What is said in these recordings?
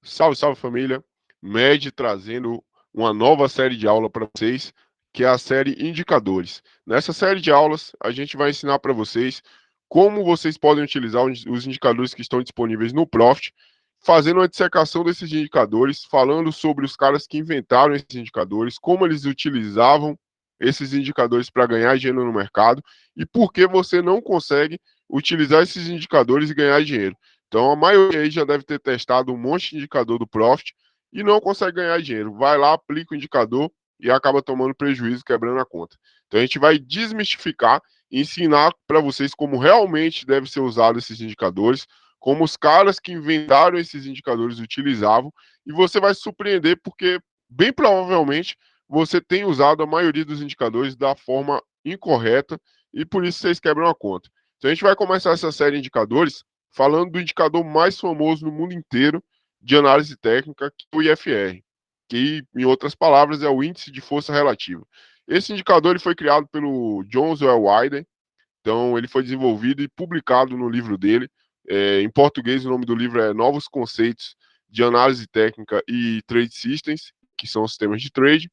Salve, salve família. MED trazendo uma nova série de aula para vocês, que é a série Indicadores. Nessa série de aulas, a gente vai ensinar para vocês como vocês podem utilizar os indicadores que estão disponíveis no Profit, fazendo uma dissecação desses indicadores, falando sobre os caras que inventaram esses indicadores, como eles utilizavam esses indicadores para ganhar dinheiro no mercado e por que você não consegue utilizar esses indicadores e ganhar dinheiro. Então, a maioria aí já deve ter testado um monte de indicador do Profit e não consegue ganhar dinheiro. Vai lá, aplica o indicador e acaba tomando prejuízo, quebrando a conta. Então, a gente vai desmistificar e ensinar para vocês como realmente deve ser usado esses indicadores, como os caras que inventaram esses indicadores utilizavam, e você vai se surpreender porque, bem provavelmente, você tem usado a maioria dos indicadores da forma incorreta e por isso vocês quebram a conta. Então, a gente vai começar essa série de indicadores falando do indicador mais famoso no mundo inteiro de análise técnica, que é o IFR, que, em outras palavras, é o Índice de Força Relativa. Esse indicador ele foi criado pelo John Zellweger, então ele foi desenvolvido e publicado no livro dele. Em português, o nome do livro é Novos Conceitos de Análise Técnica e Trade Systems, que são sistemas de trade.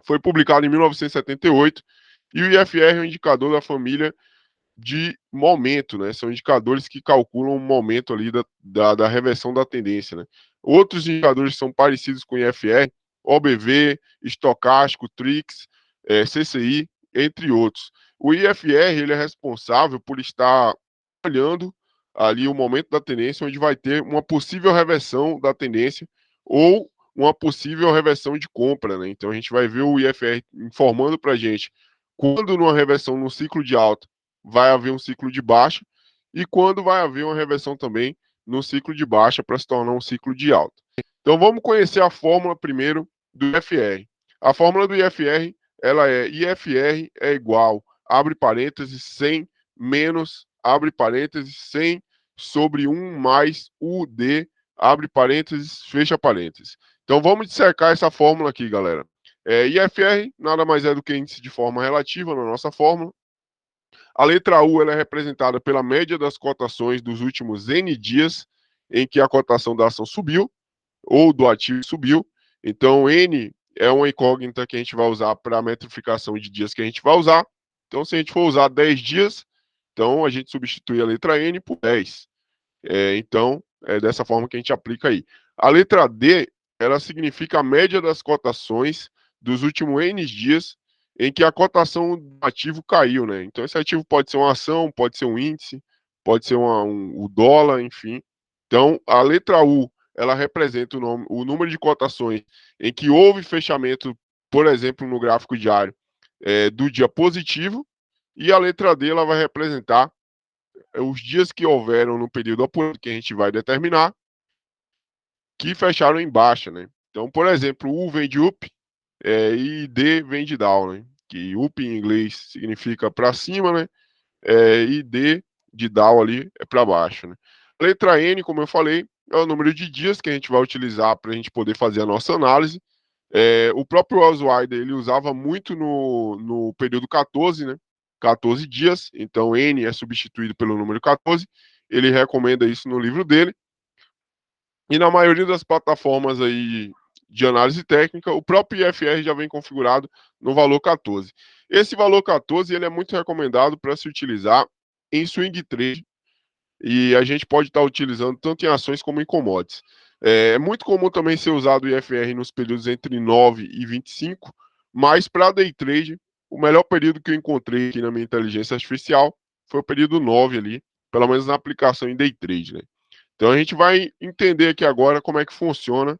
Foi publicado em 1978 e o IFR é um indicador da família de momento, né? São indicadores que calculam o momento ali da reversão da tendência, né? Outros indicadores são parecidos com o IFR, OBV, estocástico, TRIX, CCI, entre outros. O IFR ele é responsável por estar olhando ali o momento da tendência, onde vai ter uma possível reversão da tendência ou uma possível reversão de compra, né? Então a gente vai ver o IFR informando para a gente quando numa reversão no ciclo de alta vai haver um ciclo de baixa e quando vai haver uma reversão também no ciclo de baixa para se tornar um ciclo de alta. Então vamos conhecer a fórmula primeiro do IFR. A fórmula do IFR, ela é IFR é igual, abre parênteses, 100 menos, abre parênteses, 100 sobre 1 mais UD, abre parênteses, fecha parênteses. Então vamos dissecar essa fórmula aqui, galera. IFR nada mais é do que índice de forma relativa na nossa fórmula. A letra U ela é representada pela média das cotações dos últimos N dias em que a cotação da ação subiu ou do ativo subiu. Então, N é uma incógnita que a gente vai usar para a metrificação de dias que a gente vai usar. Então, se a gente for usar 10 dias, então a gente substitui a letra N por 10. Então, é dessa forma que a gente aplica aí. A letra D, ela significa a média das cotações dos últimos N dias em que a cotação do ativo caiu, né? Então, esse ativo pode ser uma ação, pode ser um índice, pode ser o dólar, enfim. Então, a letra U, ela representa o número de cotações em que houve fechamento, por exemplo, no gráfico diário, do dia positivo, e a letra D, ela vai representar os dias que houveram no período apurado que a gente vai determinar, que fecharam em baixa, né? Então, por exemplo, U vem de up e D vem de down, né? Que up em inglês significa para cima, né? E D de down ali é para baixo, né? A letra N, como eu falei, é o número de dias que a gente vai utilizar para a gente poder fazer a nossa análise. O próprio Osweider, ele usava muito no período 14, né? 14 dias, então N é substituído pelo número 14, ele recomenda isso no livro dele, e na maioria das plataformas aí de análise técnica, o próprio IFR já vem configurado no valor 14. Esse valor 14, ele é muito recomendado para se utilizar em swing trade, e a gente pode estar utilizando tanto em ações como em commodities. É muito comum também ser usado o IFR nos períodos entre 9 e 25, mas para day trade, o melhor período que eu encontrei aqui na minha inteligência artificial foi o período 9 ali, pelo menos na aplicação em day trade, né? Então a gente vai entender aqui agora como é que funciona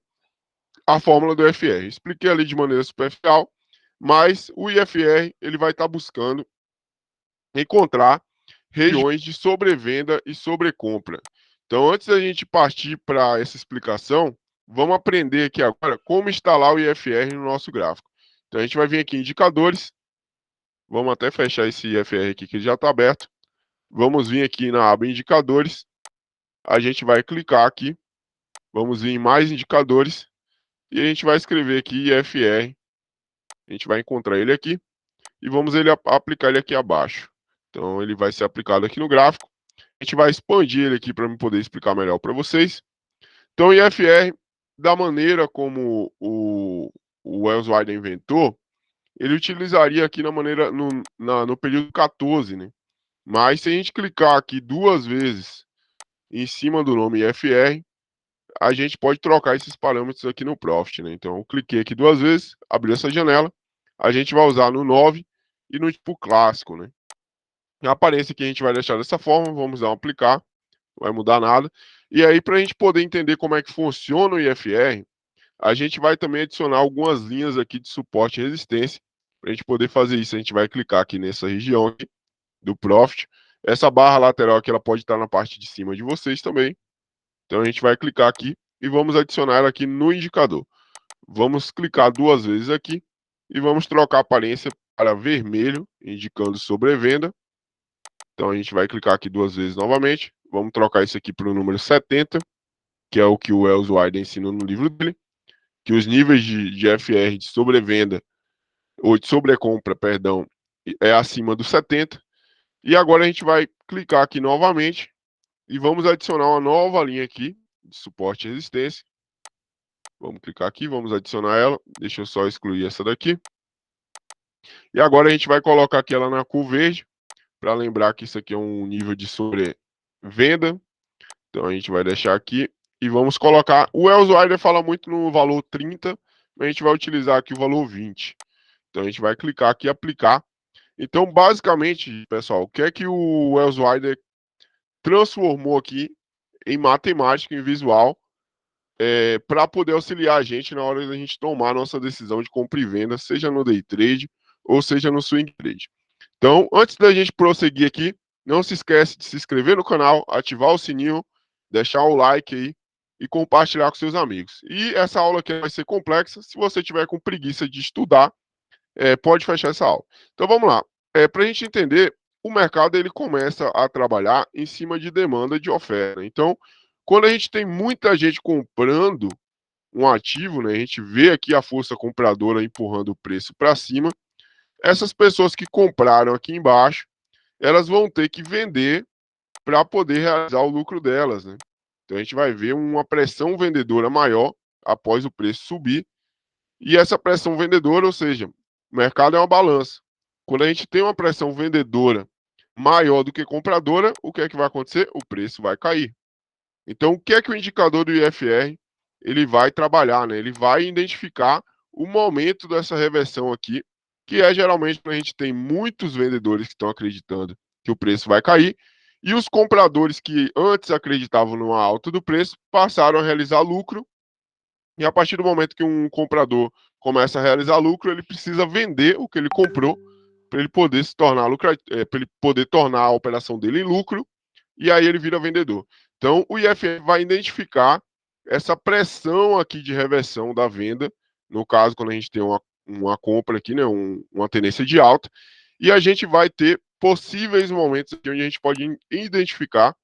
a fórmula do IFR. Expliquei ali de maneira superficial, mas o IFR ele vai estar buscando encontrar regiões de sobrevenda e sobrecompra. Então, antes da gente partir para essa explicação, vamos aprender aqui agora como instalar o IFR no nosso gráfico. Então, a gente vai vir aqui em indicadores, vamos até fechar esse IFR aqui que já está aberto. Vamos vir aqui na aba indicadores, a gente vai clicar aqui, vamos vir em mais indicadores e a gente vai escrever aqui IFR. A gente vai encontrar ele aqui e vamos aplicar ele aqui abaixo. Então, ele vai ser aplicado aqui no gráfico. A gente vai expandir ele aqui para eu poder explicar melhor para vocês. Então, o IFR da maneira como o Wells Wilder inventou, ele utilizaria aqui no período 14, né? Mas se a gente clicar aqui duas vezes em cima do nome IFR, a gente pode trocar esses parâmetros aqui no Profit, né? Então, eu cliquei aqui duas vezes, abri essa janela, a gente vai usar no 9 e no tipo clássico, né? A aparência aqui a gente vai deixar dessa forma, vamos dar um aplicar, não vai mudar nada. E aí, para a gente poder entender como é que funciona o IFR, a gente vai também adicionar algumas linhas aqui de suporte e resistência. Para a gente poder fazer isso, a gente vai clicar aqui nessa região aqui do Profit. Essa barra lateral aqui, ela pode estar na parte de cima de vocês também. Então a gente vai clicar aqui e vamos adicionar ela aqui no indicador. Vamos clicar duas vezes aqui e vamos trocar a aparência para vermelho, indicando sobrevenda. Então a gente vai clicar aqui duas vezes novamente. Vamos trocar isso aqui para o número 70, que é o que o Wells Wilder ensinou no livro dele, que os níveis de FR de sobrevenda, ou de sobrecompra, perdão, é acima do 70. E agora a gente vai clicar aqui novamente e vamos adicionar uma nova linha aqui de suporte e resistência. Vamos clicar aqui, vamos adicionar ela. Deixa eu só excluir essa daqui. E agora a gente vai colocar aqui ela na cor verde, para lembrar que isso aqui é um nível de sobrevenda. Então a gente vai deixar aqui e vamos colocar. O Wells Wilder fala muito no valor 30, mas a gente vai utilizar aqui o valor 20. Então a gente vai clicar aqui e aplicar. Então, basicamente, pessoal, o que é que o Wells Wilder transformou aqui em matemática, em visual, para poder auxiliar a gente na hora da gente tomar a nossa decisão de compra e venda, seja no day trade ou seja no swing trade. Então, antes da gente prosseguir aqui, não se esquece de se inscrever no canal, ativar o sininho, deixar o like aí e compartilhar com seus amigos. E essa aula aqui vai ser complexa, se você tiver com preguiça de estudar, pode fechar essa aula. Então vamos lá. Para a gente entender, o mercado ele começa a trabalhar em cima de demanda e de oferta. Então, quando a gente tem muita gente comprando um ativo, né, a gente vê aqui a força compradora empurrando o preço para cima, essas pessoas que compraram aqui embaixo, elas vão ter que vender para poder realizar o lucro delas, né? Então a gente vai ver uma pressão vendedora maior após o preço subir. E essa pressão vendedora, ou seja, o mercado é uma balança. Quando a gente tem uma pressão vendedora maior do que compradora, o que é que vai acontecer? O preço vai cair. Então, o que é que o indicador do IFR ele vai trabalhar, né? Ele vai identificar o momento dessa reversão aqui, que é geralmente quando a gente tem muitos vendedores que estão acreditando que o preço vai cair, e os compradores que antes acreditavam numa alta do preço passaram a realizar lucro, e a partir do momento que um comprador começa a realizar lucro, ele precisa vender o que ele comprou para ele poder se tornar para ele poder tornar a operação dele em lucro, e aí ele vira vendedor. Então, o IFR vai identificar essa pressão aqui de reversão da venda, no caso, quando a gente tem uma compra aqui, né, uma tendência de alta, e a gente vai ter possíveis momentos aqui onde a gente pode identificar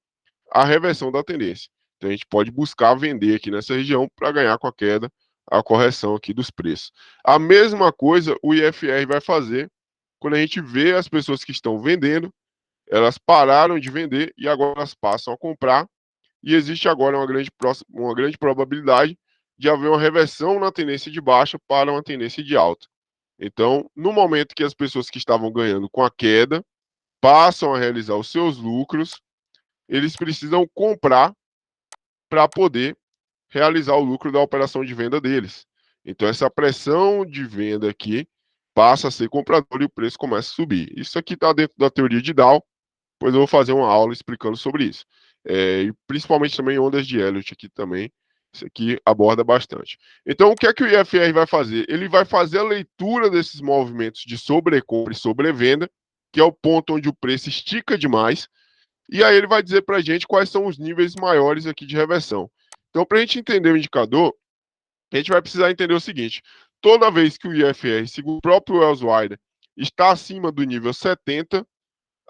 a reversão da tendência. Então, a gente pode buscar vender aqui nessa região para ganhar com a queda, a correção aqui dos preços. A mesma coisa o IFR vai fazer quando a gente vê as pessoas que estão vendendo, elas pararam de vender e agora elas passam a comprar, e existe agora uma grande probabilidade de haver uma reversão na tendência de baixa para uma tendência de alta. Então, no momento que as pessoas que estavam ganhando com a queda passam a realizar os seus lucros, eles precisam comprar para poder realizar o lucro da operação de venda deles. Então, essa pressão de venda aqui passa a ser comprador e o preço começa a subir. Isso aqui está dentro da teoria de Dow, pois eu vou fazer uma aula explicando sobre isso. E principalmente também ondas de Elliott aqui também. Isso aqui aborda bastante. Então, o que é que o IFR vai fazer? Ele vai fazer a leitura desses movimentos de sobrecompra e sobrevenda, que é o ponto onde o preço estica demais, e aí ele vai dizer para a gente quais são os níveis maiores aqui de reversão. Então, para a gente entender o indicador, a gente vai precisar entender o seguinte: toda vez que o IFR, segundo o próprio Wells Wilder, está acima do nível 70,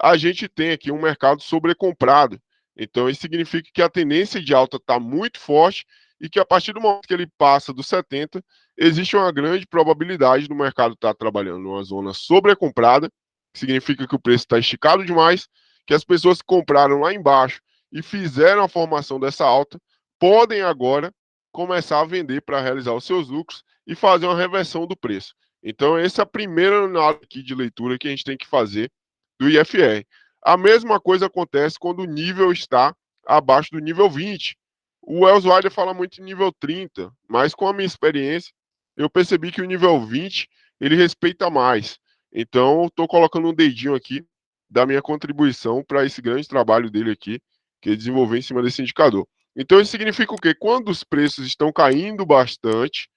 a gente tem aqui um mercado sobrecomprado. Então, isso significa que a tendência de alta está muito forte e que a partir do momento que ele passa dos 70, existe uma grande probabilidade do mercado estar trabalhando numa zona sobrecomprada, que significa que o preço está esticado demais, que as pessoas que compraram lá embaixo e fizeram a formação dessa alta podem agora começar a vender para realizar os seus lucros e fazer uma reversão do preço. Então, essa é a primeira análise aqui de leitura que a gente tem que fazer do IFR. A mesma coisa acontece quando o nível está abaixo do nível 20. O Wells Wilder fala muito em nível 30, mas com a minha experiência, eu percebi que o nível 20 ele respeita mais. Então, estou colocando um dedinho aqui da minha contribuição para esse grande trabalho dele aqui, que ele desenvolveu em cima desse indicador. Então, isso significa o quê? Quando os preços estão caindo bastante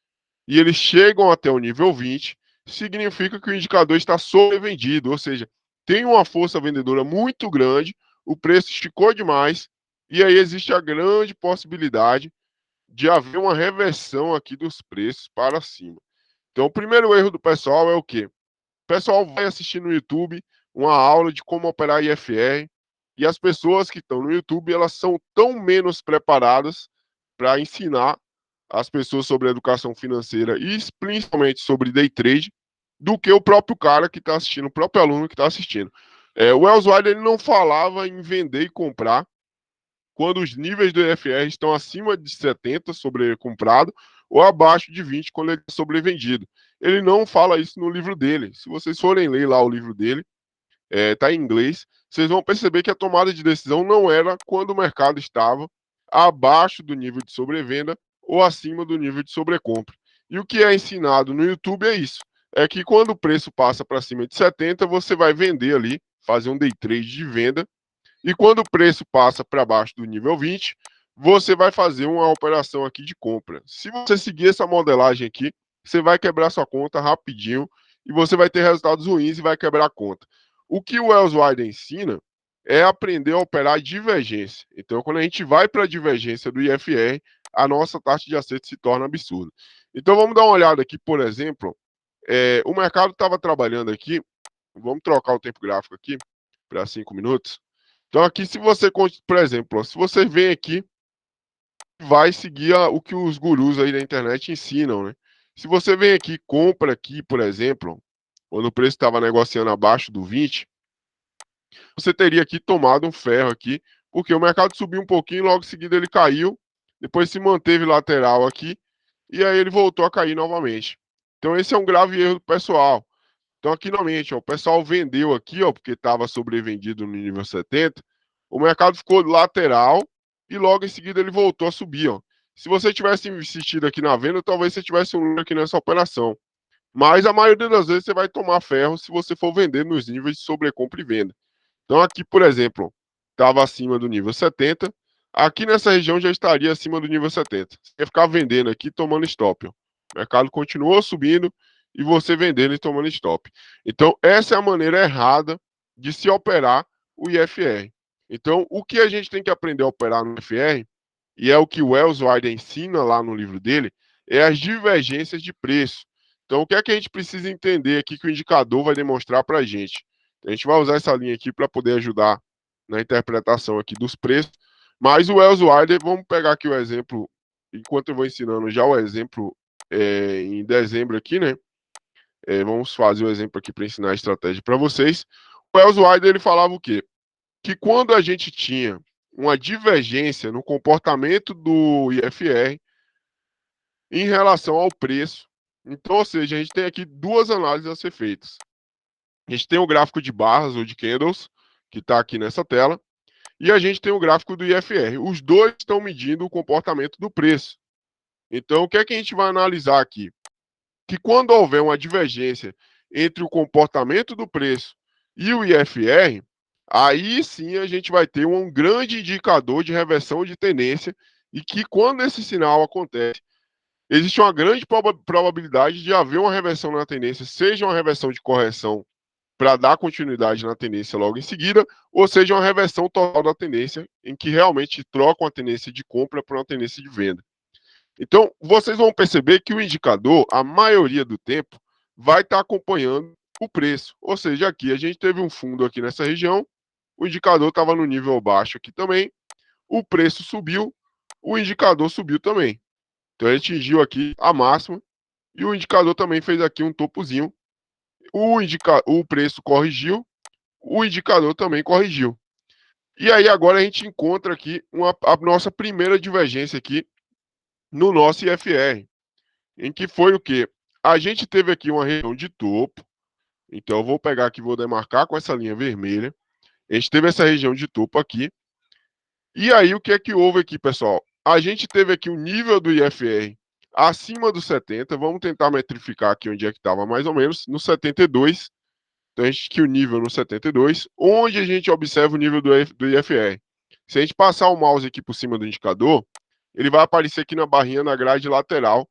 e eles chegam até o nível 20, significa que o indicador está sobrevendido, ou seja, tem uma força vendedora muito grande, o preço esticou demais, e aí existe a grande possibilidade de haver uma reversão aqui dos preços para cima. Então, o primeiro erro do pessoal é o quê? O pessoal vai assistir no YouTube uma aula de como operar IFR, e as pessoas que estão no YouTube, elas são tão menos preparadas para ensinar as pessoas sobre educação financeira e principalmente sobre day trade, do que o próprio cara que está assistindo, o próprio aluno que está assistindo. O Wells Wilder ele não falava em vender e comprar quando os níveis do EFR estão acima de 70 sobre comprado ou abaixo de 20 quando ele é sobrevendido. Ele não fala isso no livro dele. Se vocês forem ler lá o livro dele, tá em inglês, vocês vão perceber que a tomada de decisão não era quando o mercado estava abaixo do nível de sobrevenda ou acima do nível de sobrecompra. E o que é ensinado no YouTube é isso. É que quando o preço passa para cima de 70, você vai vender ali, fazer um day trade de venda, e quando o preço passa para baixo do nível 20, você vai fazer uma operação aqui de compra. Se você seguir essa modelagem aqui, você vai quebrar sua conta rapidinho e você vai ter resultados ruins e vai quebrar a conta. O que o Wells Wilder ensina é aprender a operar divergência. Então, quando a gente vai para a divergência do IFR, a nossa taxa de acerto se torna absurda. Então, vamos dar uma olhada aqui, por exemplo, o mercado estava trabalhando aqui, vamos trocar o tempo gráfico aqui para 5 minutos. Então, aqui, se você, por exemplo, se você vem aqui, vai seguir o que os gurus aí da internet ensinam, né? Se você vem aqui, compra aqui, por exemplo, quando o preço estava negociando abaixo do 20, você teria aqui tomado um ferro aqui, porque o mercado subiu um pouquinho, logo em seguida ele caiu, depois se manteve lateral aqui, e aí ele voltou a cair novamente. Então, esse é um grave erro do pessoal. Então, aqui novamente, ó, o pessoal vendeu aqui, ó, porque estava sobrevendido no nível 70. O mercado ficou lateral e logo em seguida ele voltou a subir, ó. Se você tivesse insistido aqui na venda, talvez você tivesse um lucro aqui nessa operação. Mas a maioria das vezes você vai tomar ferro se você for vender nos níveis de sobrecompra e venda. Então, aqui, por exemplo, estava acima do nível 70. Aqui nessa região já estaria acima do nível 70. Você ia ficar vendendo aqui, tomando stop. Ó. O mercado continuou subindo e você vendendo e tomando stop. Então, essa é a maneira errada de se operar o IFR. Então, o que a gente tem que aprender a operar no IFR, e é o que o Wells Wilder ensina lá no livro dele, é as divergências de preço. Então, o que é que a gente precisa entender aqui que o indicador vai demonstrar para a gente? A gente vai usar essa linha aqui para poder ajudar na interpretação aqui dos preços. Mas o Wells Wilder, vamos pegar aqui o exemplo, enquanto eu vou ensinando já o exemplo em dezembro aqui, né? Vamos fazer o exemplo aqui para ensinar a estratégia para vocês. O Wells Wilder, ele falava o quê? Que quando a gente tinha uma divergência no comportamento do IFR em relação ao preço, então, ou seja, a gente tem aqui duas análises a ser feitas. A gente tem o gráfico de barras ou de candles, que está aqui nessa tela, e a gente tem o gráfico do IFR. Os dois estão medindo o comportamento do preço. Então, o que é que a gente vai analisar aqui? Que quando houver uma divergência entre o comportamento do preço e o IFR, aí sim a gente vai ter um grande indicador de reversão de tendência e que quando esse sinal acontece, existe uma grande probabilidade de haver uma reversão na tendência, seja uma reversão de correção para dar continuidade na tendência logo em seguida, ou seja, uma reversão total da tendência, em que realmente troca uma tendência de compra para uma tendência de venda. Então, vocês vão perceber que o indicador, a maioria do tempo, vai estar acompanhando o preço. Ou seja, aqui a gente teve um fundo aqui nessa região, o indicador estava no nível baixo aqui também, o preço subiu, o indicador subiu também. Então, ele atingiu aqui a máxima e o indicador também fez aqui um topozinho. O preço corrigiu, o indicador também corrigiu. E aí agora a gente encontra aqui a nossa primeira divergência aqui no nosso IFR, em que foi o quê? A gente teve aqui uma região de topo, então eu vou pegar aqui, vou demarcar com essa linha vermelha. A gente teve essa região de topo aqui. E aí, o que é que houve aqui, pessoal? A gente teve aqui o nível do IFR acima dos 70. Vamos tentar metrificar aqui onde é que estava mais ou menos, no 72. Então, a gente aqui o nível no 72, onde a gente observa o nível do IFR. Se a gente passar o mouse aqui por cima do indicador, ele vai aparecer aqui na barrinha na grade lateral,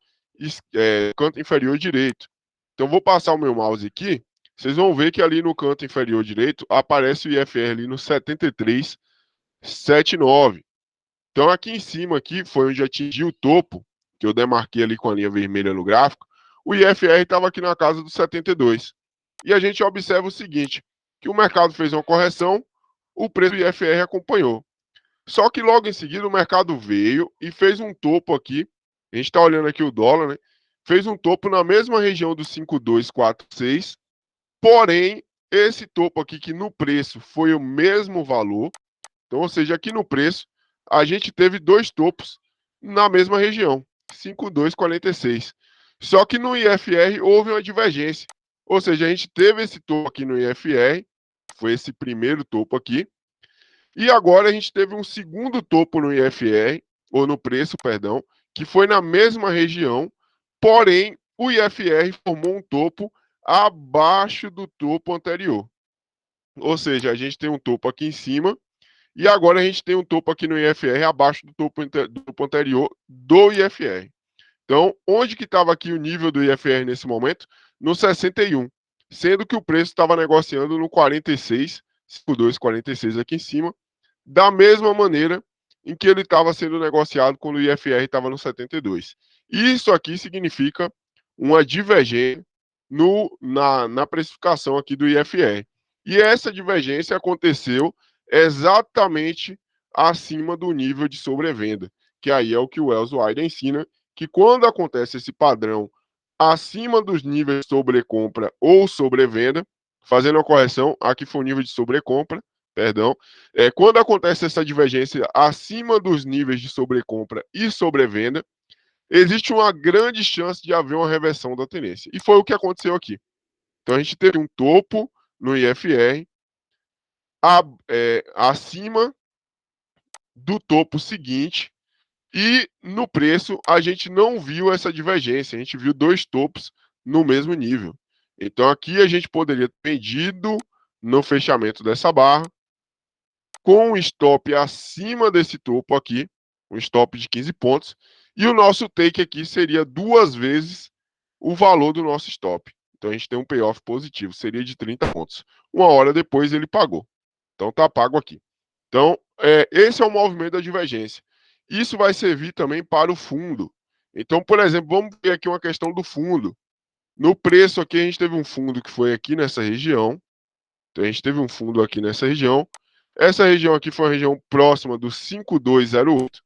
canto inferior direito. Então, vou passar o meu mouse aqui, vocês vão ver que ali no canto inferior direito aparece o IFR ali no 73,79. Então, aqui em cima aqui foi onde atingiu o topo, que eu demarquei ali com a linha vermelha no gráfico. O IFR estava aqui na casa dos 72. E a gente observa o seguinte, que o mercado fez uma correção, o preço do IFR acompanhou. Só que logo em seguida o mercado veio e fez um topo aqui. A gente está olhando aqui o dólar, né? Fez um topo na mesma região dos 5,246. Porém, esse topo aqui, que no preço foi o mesmo valor, então, ou seja, aqui no preço, a gente teve dois topos na mesma região, 5,246. Só que no IFR houve uma divergência. Ou seja, a gente teve esse topo aqui no IFR, foi esse primeiro topo aqui, e agora a gente teve um segundo topo no IFR, ou no preço, perdão, que foi na mesma região, porém o IFR formou um topo abaixo do topo anterior. Ou seja, a gente tem um topo aqui em cima e agora a gente tem um topo aqui no IFR abaixo do topo anterior do IFR. Então, onde que estava aqui o nível do IFR nesse momento? No 61, sendo que o preço estava negociando no 46, 52,46 aqui em cima, da mesma maneira em que ele estava sendo negociado quando o IFR estava no 72. Isso aqui significa uma divergência na precificação aqui do IFR. E essa divergência aconteceu exatamente acima do nível de sobrevenda, que aí é o que o Wells Wilder ensina, que quando acontece esse padrão acima dos níveis de sobrecompra ou sobrevenda, fazendo a correção, aqui foi o nível de sobrecompra, perdão, quando acontece essa divergência acima dos níveis de sobrecompra e sobrevenda, existe uma grande chance de haver uma reversão da tendência. E foi o que aconteceu aqui. Então a gente teve um topo no IFR acima do topo seguinte, e no preço a gente não viu essa divergência, a gente viu dois topos no mesmo nível. Então aqui a gente poderia ter vendido no fechamento dessa barra, com um stop acima desse topo aqui, um stop de 15 pontos, e o nosso take aqui seria duas vezes o valor do nosso stop. Então a gente tem um payoff positivo, seria de 30 pontos. Uma hora depois ele pagou. Então tá pago aqui. Então, esse é o movimento da divergência. Isso vai servir também para o fundo. Então, por exemplo, vamos ver aqui uma questão do fundo. No preço aqui, a gente teve um fundo que foi aqui nessa região. Então, a gente teve um fundo aqui nessa região. Essa região aqui foi uma região próxima do 5208.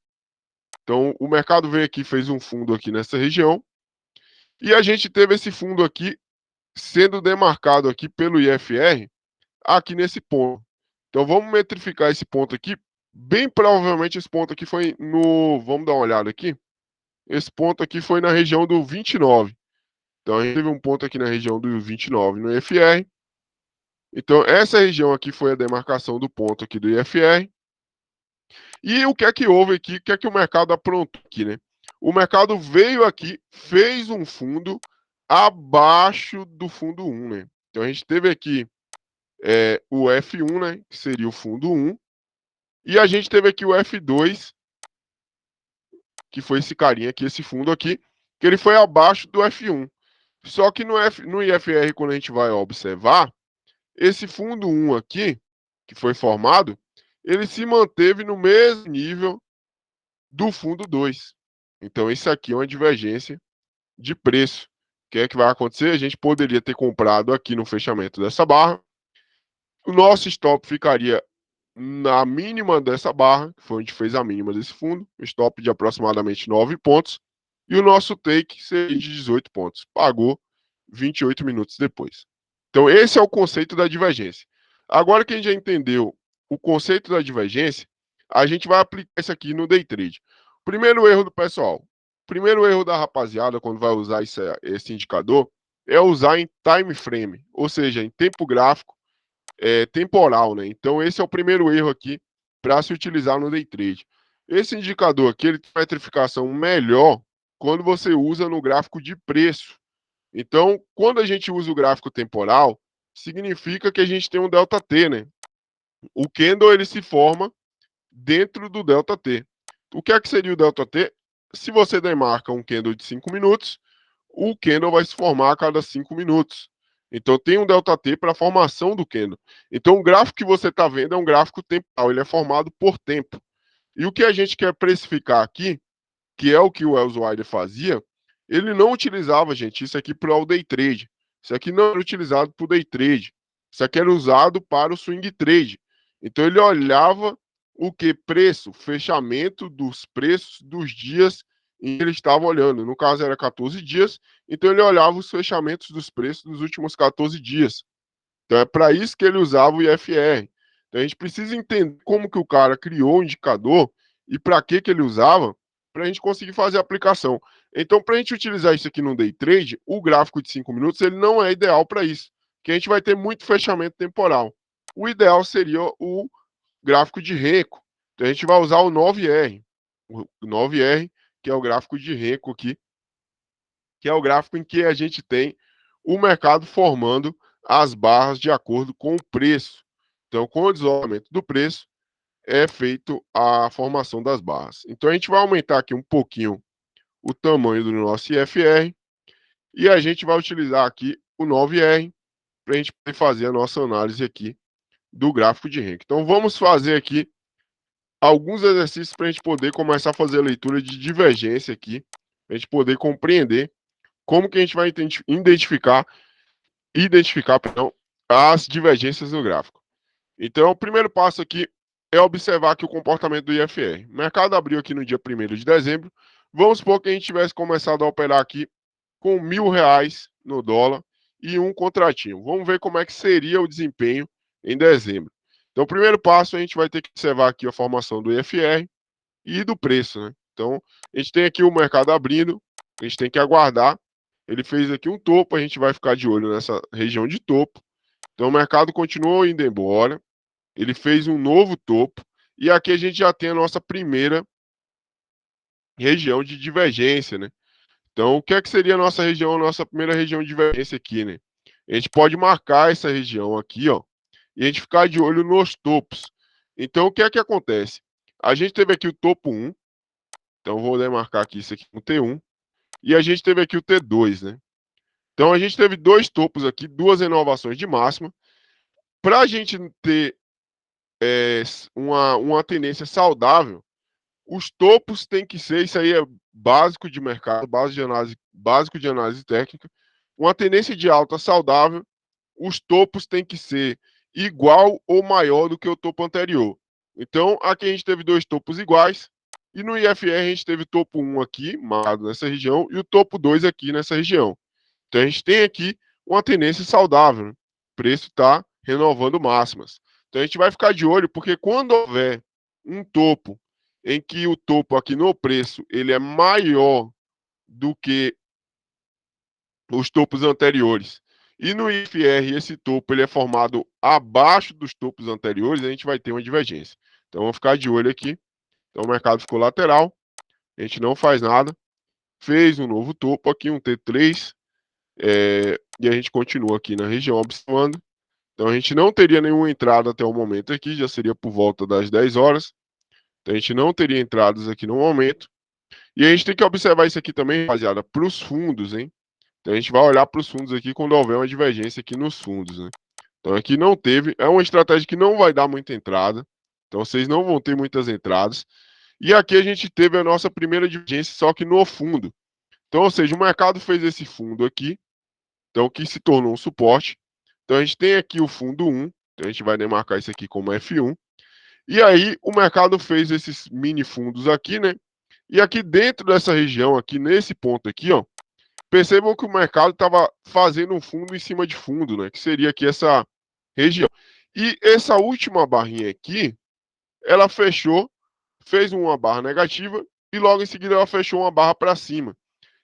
Então, o mercado veio aqui, fez um fundo aqui nessa região. E a gente teve esse fundo aqui sendo demarcado aqui pelo IFR aqui nesse ponto. Então, vamos metrificar esse ponto aqui. Bem provavelmente esse ponto aqui foi no... Vamos dar uma olhada aqui. Esse ponto aqui foi na região do 29. Então, a gente teve um ponto aqui na região do 29 no IFR. Então, essa região aqui foi a demarcação do ponto aqui do IFR. E o que é que houve aqui? O que é que o mercado aprontou aqui, né? O mercado veio aqui, fez um fundo abaixo do fundo 1, né? Então, a gente teve aqui o F1, né? Que seria o fundo 1. E a gente teve aqui o F2, que foi esse carinha aqui, esse fundo aqui, que ele foi abaixo do F1. Só que no IFR, quando a gente vai observar, esse fundo 1 aqui, que foi formado, ele se manteve no mesmo nível do fundo 2. Então, isso aqui é uma divergência de preço. O que é que vai acontecer? A gente poderia ter comprado aqui no fechamento dessa barra. O nosso stop ficaria na mínima dessa barra, que foi onde fez a mínima desse fundo, um stop de aproximadamente 9 pontos, e o nosso take seria de 18 pontos. Pagou 28 minutos depois. Então, esse é o conceito da divergência. Agora que a gente já entendeu o conceito da divergência, a gente vai aplicar isso aqui no day trade. Primeiro erro do pessoal: primeiro erro da rapaziada quando vai usar esse indicador é usar em time frame, ou seja, em tempo gráfico temporal, né? Então esse é o primeiro erro aqui para se utilizar no day trade. Esse indicador aqui ele tem uma metrificação melhor quando você usa no gráfico de preço. Então, quando a gente usa o gráfico temporal, significa que a gente tem um delta T, né? O candle ele se forma dentro do delta T. O que é que seria o delta T? Se você demarca um candle de 5 minutos, o candle vai se formar a cada 5 minutos. Então tem um delta T para a formação do candle. Então o gráfico que você está vendo é um gráfico temporal, ele é formado por tempo. E o que a gente quer precificar aqui, que é o que o Wells Wilder fazia, ele não utilizava, gente, isso aqui para o day trade. Isso aqui não era utilizado para o day trade. Isso aqui era usado para o swing trade. Então ele olhava o que? Preço, fechamento dos preços dos dias em que ele estava olhando. No caso era 14 dias, então ele olhava os fechamentos dos preços dos últimos 14 dias. Então é para isso que ele usava o IFR. Então a gente precisa entender como que o cara criou o indicador e para que ele usava para a gente conseguir fazer a aplicação. Então, para a gente utilizar isso aqui no day trade, o gráfico de 5 minutos ele não é ideal para isso, porque a gente vai ter muito fechamento temporal. O ideal seria o gráfico de Renko. Então a gente vai usar o 9R. O 9R, que é o gráfico de Renko aqui, que é o gráfico em que a gente tem o mercado formando as barras de acordo com o preço. Então, com o deslocamento do preço, é feito a formação das barras. Então, a gente vai aumentar aqui um pouquinho o tamanho do nosso IFR e a gente vai utilizar aqui o 9R para a gente poder fazer a nossa análise aqui do gráfico de Renko. Então, vamos fazer aqui alguns exercícios para a gente poder começar a fazer a leitura de divergência aqui, para a gente poder compreender como que a gente vai identificar perdão, as divergências no gráfico. Então, o primeiro passo aqui é observar aqui o comportamento do IFR. O mercado abriu aqui no dia 1º de dezembro. Vamos supor que a gente tivesse começado a operar aqui com R$ 1.000 no dólar e um contratinho. Vamos ver como é que seria o desempenho em dezembro. Então, o primeiro passo, a gente vai ter que observar aqui a formação do IFR e do preço, né? Então, a gente tem aqui o mercado abrindo, a gente tem que aguardar. Ele fez aqui um topo, a gente vai ficar de olho nessa região de topo. Então, o mercado continuou indo embora. Ele fez um novo topo. E aqui a gente já tem a nossa primeira região de divergência, né? Então, o que é que seria a nossa região, a nossa primeira região de divergência aqui, né? A gente pode marcar essa região aqui, ó, e a gente ficar de olho nos topos. Então, o que é que acontece? A gente teve aqui o topo 1, então vou demarcar aqui isso aqui com T1, e a gente teve aqui o T2, né? Então, a gente teve dois topos aqui, duas renovações de máxima. Para a gente ter uma tendência saudável, os topos têm que ser, isso aí é básico de mercado, básico de análise técnica. Uma tendência de alta saudável, os topos têm que ser igual ou maior do que o topo anterior. Então, aqui a gente teve dois topos iguais, e no IFR a gente teve topo 1 aqui, marcado nessa região, e o topo 2 aqui nessa região. Então, a gente tem aqui uma tendência saudável, né? O preço está renovando máximas. Então, a gente vai ficar de olho, porque quando houver um topo em que o topo aqui no preço ele é maior do que os topos anteriores, e no IFR esse topo ele é formado abaixo dos topos anteriores, a gente vai ter uma divergência. Então, vamos ficar de olho aqui. Então, o mercado ficou lateral, a gente não faz nada, fez um novo topo aqui, um T3, e a gente continua aqui na região observando. Então, a gente não teria nenhuma entrada até o momento aqui, já seria por volta das 10 horas. Então, a gente não teria entradas aqui no momento. E a gente tem que observar isso aqui também, rapaziada, para os fundos, hein? Então, a gente vai olhar para os fundos aqui quando houver uma divergência aqui nos fundos, né? Então, aqui não teve. É uma estratégia que não vai dar muita entrada. Então, vocês não vão ter muitas entradas. E aqui a gente teve a nossa primeira divergência, só que no fundo. Então, ou seja, o mercado fez esse fundo aqui, então que se tornou um suporte. Então, a gente tem aqui o fundo 1. Então, a gente vai demarcar isso aqui como F1. E aí, o mercado fez esses mini fundos aqui, né? E aqui dentro dessa região, aqui nesse ponto aqui, ó, percebam que o mercado estava fazendo um fundo em cima de fundo, né? Que seria aqui essa região. E essa última barrinha aqui, ela fechou, fez uma barra negativa e logo em seguida ela fechou uma barra para cima.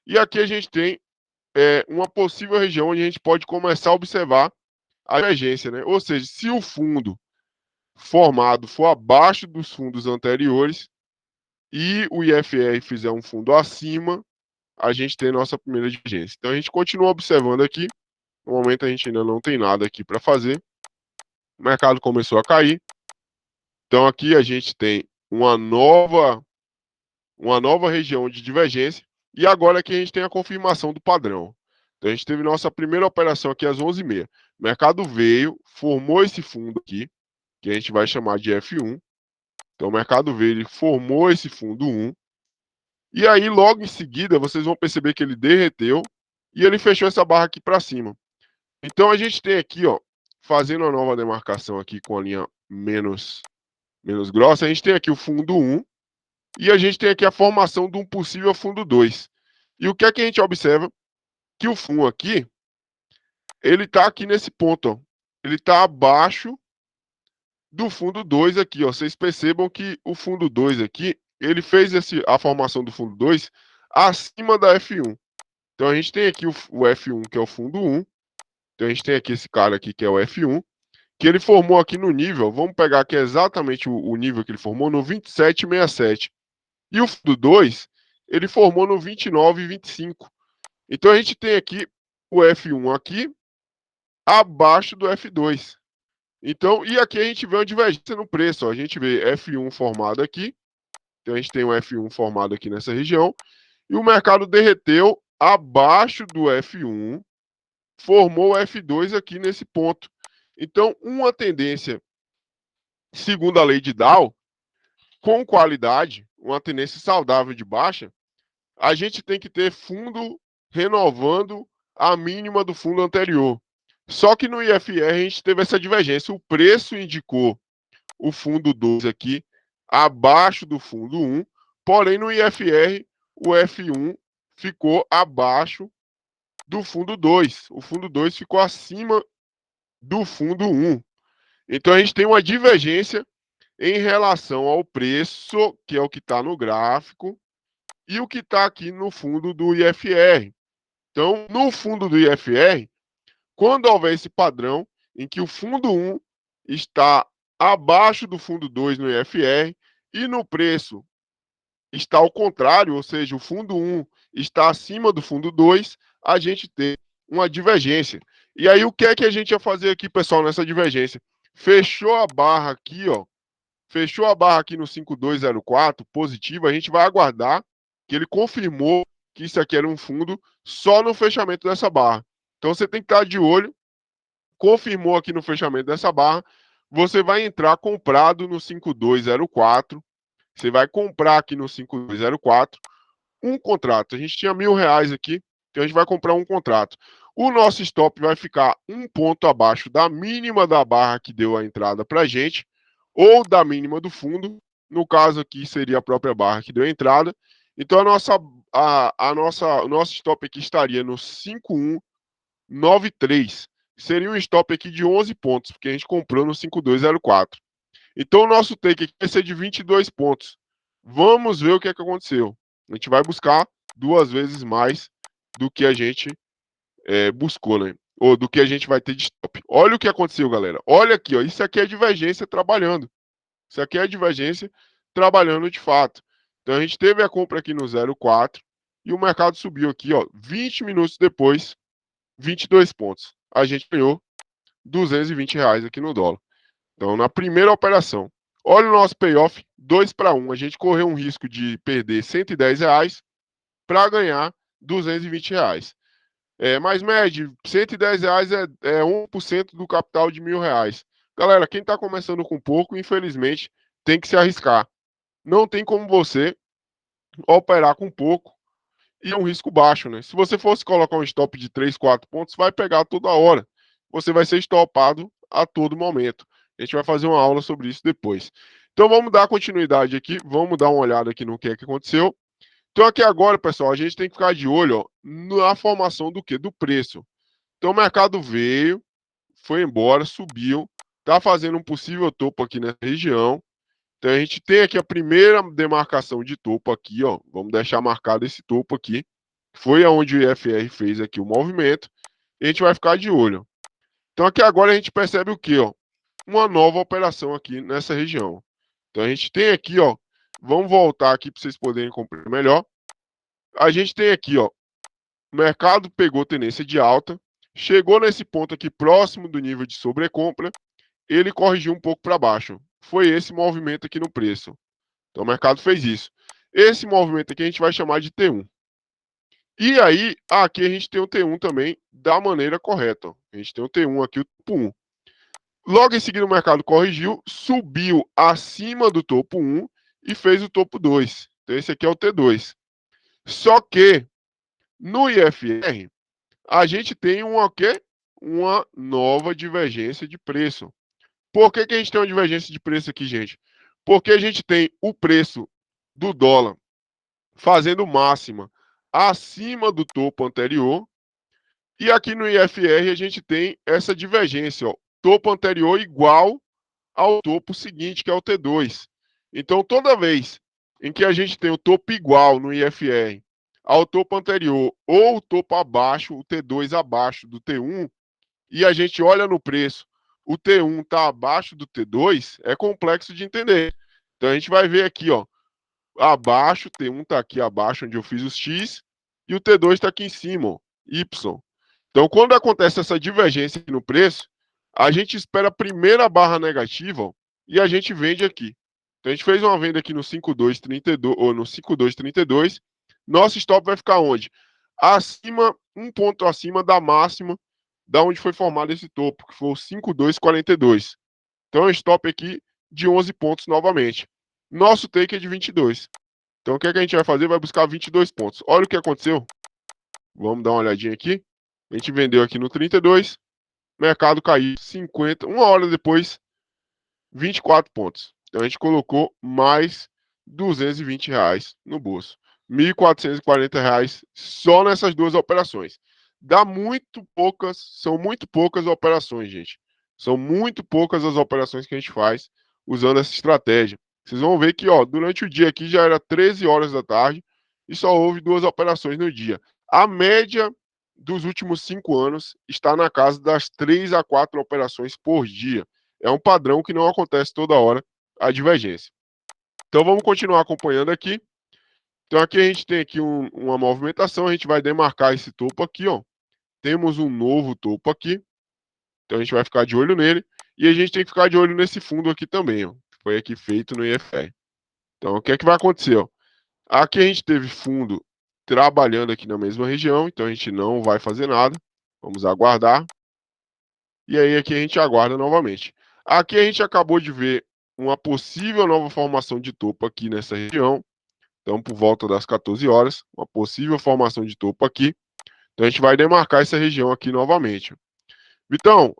E aqui a gente tem uma possível região onde a gente pode começar a observar a divergência, né? Ou seja, se o fundo formado for abaixo dos fundos anteriores e o IFR fizer um fundo acima, a gente tem nossa primeira divergência. Então a gente continua observando aqui. No momento a gente ainda não tem nada aqui para fazer. O mercado começou a cair. Então aqui a gente tem uma nova região de divergência. E agora aqui a gente tem a confirmação do padrão. Então a gente teve nossa primeira operação aqui às 11h30. O mercado veio, formou esse fundo aqui, que a gente vai chamar de F1. Então o mercado veio, ele formou esse fundo 1. E aí logo em seguida vocês vão perceber que ele derreteu e ele fechou essa barra aqui para cima. Então a gente tem aqui, ó, fazendo a nova demarcação aqui com a linha menos grossa, a gente tem aqui o fundo 1 e a gente tem aqui a formação de um possível fundo 2. E o que é que a gente observa? Que o fundo aqui, ele está aqui nesse ponto, ó. Ele está abaixo do fundo 2 aqui, ó. Vocês percebam que o fundo 2 aqui, ele fez a formação do fundo 2 acima da F1. Então a gente tem aqui o F1, que é o fundo 1. Então a gente tem aqui esse cara aqui, que é o F1, que ele formou aqui no nível, vamos pegar aqui exatamente o nível que ele formou, no 27,67. E o fundo 2, ele formou no 29,25. Então a gente tem aqui o F1 aqui, abaixo do F2. Então, e aqui a gente vê uma divergência no preço. Ó. A gente vê F1 formado aqui. Então a gente tem um F1 formado aqui nessa região. E o mercado derreteu abaixo do F1, formou o F2 aqui nesse ponto. Então, uma tendência, segundo a lei de Dow, com qualidade, uma tendência saudável de baixa, a gente tem que ter fundo renovando a mínima do fundo anterior. Só que no IFR a gente teve essa divergência. O preço indicou o fundo 2 aqui abaixo do fundo 1, porém no IFR o F1 ficou abaixo do fundo 2. O fundo 2 ficou acima do fundo 1. Então a gente tem uma divergência em relação ao preço, que é o que está no gráfico, e o que está aqui no fundo do IFR. Então, no fundo do IFR, quando houver esse padrão em que o fundo 1 está abaixo do fundo 2 no IFR e no preço está ao contrário, ou seja, o fundo 1 está acima do fundo 2, a gente tem uma divergência. E aí o que é que a gente ia fazer aqui, pessoal, nessa divergência? Fechou a barra aqui, ó. Fechou a barra aqui no 5204, positivo, a gente vai aguardar que ele confirmou que isso aqui era um fundo só no fechamento dessa barra. Então você tem que estar de olho, confirmou aqui no fechamento dessa barra, você vai entrar comprado no 5204, você vai comprar aqui no 5204 um contrato. A gente tinha R$ 1.000 aqui, então a gente vai comprar um contrato. O nosso stop vai ficar um ponto abaixo da mínima da barra que deu a entrada para a gente, ou da mínima do fundo. No caso aqui seria a própria barra que deu a entrada. Então o nosso stop aqui estaria no 5193. Seria um stop aqui de 11 pontos, porque a gente comprou no 5204. Então o nosso take aqui vai ser de 22 pontos. Vamos ver o que é que aconteceu. A gente vai buscar 2 vezes mais do que a gente buscou, né? Ou do que a gente vai ter de stop. Olha o que aconteceu, galera. Olha aqui, ó. Isso aqui é divergência trabalhando. Isso aqui é divergência trabalhando de fato. Então a gente teve a compra aqui no 0,4 e o mercado subiu aqui, ó, 20 minutos depois, 22 pontos. A gente ganhou R$ 220 aqui no dólar. Então, na primeira operação, olha o nosso payoff 2-1. A gente correu um risco de perder R$ 110 para ganhar R$ 220. Mas, Med, R$ 110 é 1% do capital de R$ 1.000. Galera, quem está começando com pouco, infelizmente, tem que se arriscar. Não tem como você operar com pouco e é um risco baixo, né? Se você fosse colocar um stop de 3, 4 pontos, vai pegar toda hora. Você vai ser stopado a todo momento. A gente vai fazer uma aula sobre isso depois. Então vamos dar continuidade aqui, vamos dar uma olhada aqui no que é que aconteceu. Então aqui agora, pessoal, a gente tem que ficar de olho, ó, na formação do quê? Do preço. Então o mercado veio, foi embora, subiu, está fazendo um possível topo aqui nessa região. Então a gente tem aqui a primeira demarcação de topo aqui, ó. Vamos deixar marcado esse topo aqui. Foi aonde o IFR fez aqui o movimento. E a gente vai ficar de olho. Então aqui agora a gente percebe o quê, ó? Uma nova operação aqui nessa região. Então a gente tem aqui, ó. Vamos voltar aqui para vocês poderem compreender melhor. A gente tem aqui, ó. O mercado pegou tendência de alta, chegou nesse ponto aqui próximo do nível de sobrecompra, ele corrigiu um pouco para baixo. Foi esse movimento aqui no preço. Então o mercado fez isso. Esse movimento aqui a gente vai chamar de T1. E aí, aqui a gente tem o T1 também da maneira correta. A gente tem o T1 aqui, o topo 1. Logo em seguida o mercado corrigiu, subiu acima do topo 1 e fez o topo 2. Então esse aqui é o T2. Só que no IFR a gente tem uma, quê? Uma nova divergência de preço. Por que a gente tem uma divergência de preço aqui, gente? Porque a gente tem o preço do dólar fazendo máxima acima do topo anterior. E aqui no IFR a gente tem essa divergência, ó, topo anterior igual ao topo seguinte, que é o T2. Então, toda vez em que a gente tem o topo igual no IFR ao topo anterior ou o topo abaixo, o T2 abaixo do T1, e a gente olha no preço, o T1 está abaixo do T2, é complexo de entender. Então, a gente vai ver aqui, ó, abaixo, o T1 está aqui abaixo, onde eu fiz os X, e o T2 está aqui em cima, ó, Y. Então, quando acontece essa divergência no preço, a gente espera a primeira barra negativa, ó, e a gente vende aqui. Então, a gente fez uma venda aqui no 5,232 ou no 5,232. Nosso stop vai ficar onde? Acima, um ponto acima da máxima da onde foi formado esse topo, que foi o 5,242. Então, é um stop aqui de 11 pontos novamente. Nosso take é de 22. Então, o que, é que a gente vai fazer? Vai buscar 22 pontos. Olha o que aconteceu. Vamos dar uma olhadinha aqui. A gente vendeu aqui no 32. Mercado caiu 50. Uma hora depois, 24 pontos. Então, a gente colocou mais R$ 220 no bolso. R$ 1.440 só nessas duas operações. Dá muito poucas, são muito poucas operações, gente. São muito poucas as operações que a gente faz usando essa estratégia. Vocês vão ver que, ó, durante o dia aqui já era 13 horas da tarde e só houve duas operações no dia. A média dos últimos 5 anos está na casa das 3 a 4 operações por dia. É um padrão que não acontece toda hora, a divergência. Então vamos continuar acompanhando aqui. Então aqui a gente tem aqui uma movimentação, a gente vai demarcar esse topo aqui, ó. Temos um novo topo aqui. Então a gente vai ficar de olho nele. E a gente tem que ficar de olho nesse fundo aqui também, ó. Foi aqui feito no IFR. Então o que é que vai acontecer, ó? Aqui a gente teve fundo trabalhando aqui na mesma região, então a gente não vai fazer nada. Vamos aguardar. E aí aqui a gente aguarda novamente. Aqui a gente acabou de ver uma possível nova formação de topo aqui nessa região. Então, por volta das 14 horas, uma possível formação de topo aqui. Então, a gente vai demarcar essa região aqui novamente. Vitão,